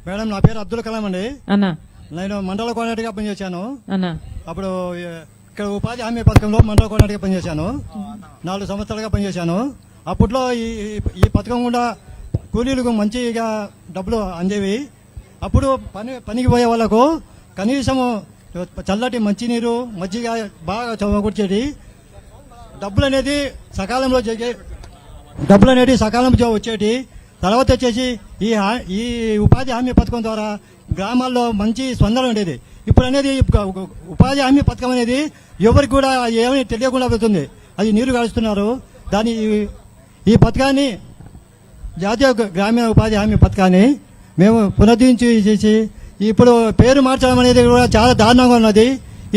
Madam నా పేరు అబ్దుల్ కలాం అండి. అన్నా నేను మండల కోఆర్డినేటర్ గా పనిచేశాను. అన్నా అప్పుడు ఇక్కడ ఉపాధి హామీ పథకంలో మండల కోఆర్డినేటర్ గా పనిచేశాను. 4 సంవత్సరాలుగా పనిచేశాను. అప్పట్లో ఈ పథకం కూడా కూలీలకు మంచిగా డబ్బులు అందేవి. అప్పుడు పనికి పోయే వాళ్ళకు కనీసం చల్లటి మంచినీరు మజ్జిగ బాగా చమకూర్చేది. డబ్బులు అనేది సకాలంలో వచ్చేటి. తర్వాత వచ్చేసి ఈ ఉపాధి హామీ పథకం ద్వారా గ్రామాల్లో మంచి స్పందన ఉండేది. ఇప్పుడు అనేది ఉపాధి హామీ పథకం అనేది ఎవరికి కూడా ఏమీ తెలియకుండా అవుతుంది. అది నీరు కాలుస్తున్నారు. దాని ఈ పథకాన్ని జాతీయ గ్రామీణ ఉపాధి హామీ పథకాన్ని మేము పునరుద్ధరించి ఇప్పుడు పేరు మార్చడం అనేది కూడా చాలా దారుణంగా ఉన్నది.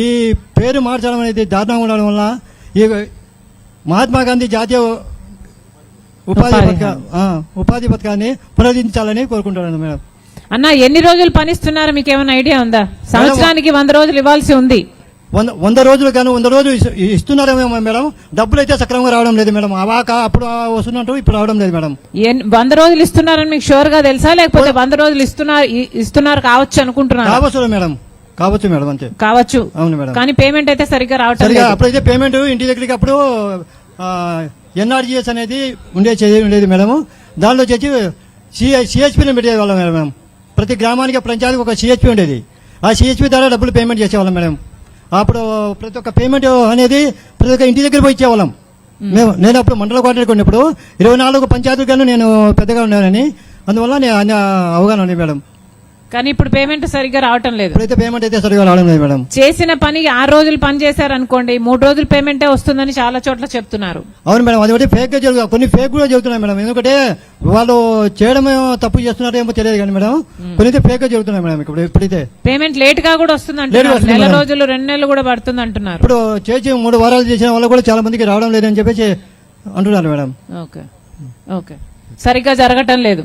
ఈ పేరు మార్చడం అనేది దారుణంగా ఉండడం వల్ల ఈ మహాత్మా గాంధీ జాతీయ ఉపాధి పథకాన్ని పునరుద్ధరించాలని కోరుకుంటున్నాను మేడం. అన్న ఎన్ని రోజులు పనిస్తున్నారు మీకు ఏమైనా ఐడియా ఉందా? సంవత్సరానికి 100 రోజులు ఇవ్వాల్సి ఉంది. 100 రోజులు కానీ 100 రోజులు ఇస్తున్నారేమో మేడం. డబ్బులు అయితే సక్రమంగా రావడం లేదు మేడం. అప్పుడు వస్తున్నట్టు ఇప్పుడు రావడం లేదు మేడం. 100 రోజులు ఇస్తున్నారని మీకు షూర్ గా తెలుసా, లేకపోతే 100 రోజులు ఇస్తున్నారు కావచ్చు అనుకుంటున్నారు? కావచ్చు మేడం అంతే కావచ్చు. అవును మేడం. కానీ పేమెంట్ అయితే సరిగ్గా రావట్లేదు. అప్పుడైతే పేమెంట్ ఇంటి దగ్గరికి అప్పుడు NRGS అనేది ఉండేది మేడం. దానిలో వచ్చి సిహెచ్పిని పెట్టేవాళ్ళం మేడం. ప్రతి గ్రామానికి పంచాయతీకి ఒక సిహెచ్పి ఉండేది. ఆ సిహెచ్పి ద్వారా డబ్బులు పేమెంట్ చేసేవాళ్ళం మేడం. అప్పుడు ప్రతి ఒక్క పేమెంట్ అనేది ప్రతి ఒక్క ఇంటి దగ్గర పోయి ఇచ్చేవాళ్ళం. నేను అప్పుడు మండల కోఆర్డినేటర్ ఉన్నప్పుడు 24 పంచాయతీలు కానీ నేను పెద్దగా ఉన్నానని అందువల్ల నేను అవగాహన ఉంది మేడం. కానీ ఇప్పుడు పేమెంట్ సరిగ్గా రావటం లేదు. ఇప్పుడైతే పేమెంట్ అయితే సరిగ్గా రావడం లేదు మేడం. చేసిన పని 6 రోజులు పని చేశారనుకోండి, 3 రోజులు పేమెంటే వస్తుందని చాలా చోట్ల చెప్తున్నారు. అవును మేడం. అది ఒకటి ఫేక్ గా జరుగుతుంది. కొన్ని ఫేక్ కూడా జరుగుతున్నాయి మేడం. ఎందుకంటే వాళ్ళు చేయడం తప్పు చేస్తున్నారేమో తెలియదు కానీ మేడం, కొన్ని ఫేక్ గా జరుగుతున్నాయి మేడం. ఇప్పుడైతే పేమెంట్ లేట్ గా కూడా వస్తుంది అంటున్నారు. నెల రోజులు 2 నెలలు కూడా పడుతుంది అంటున్నారు. ఇప్పుడు చేసి 3 వారాలు చేసిన వాళ్ళు కూడా చాలా మందికి రావడం లేదని చెప్పేసి అంటున్నారు మేడం. ఓకే సరిగ్గా జరగటం లేదు.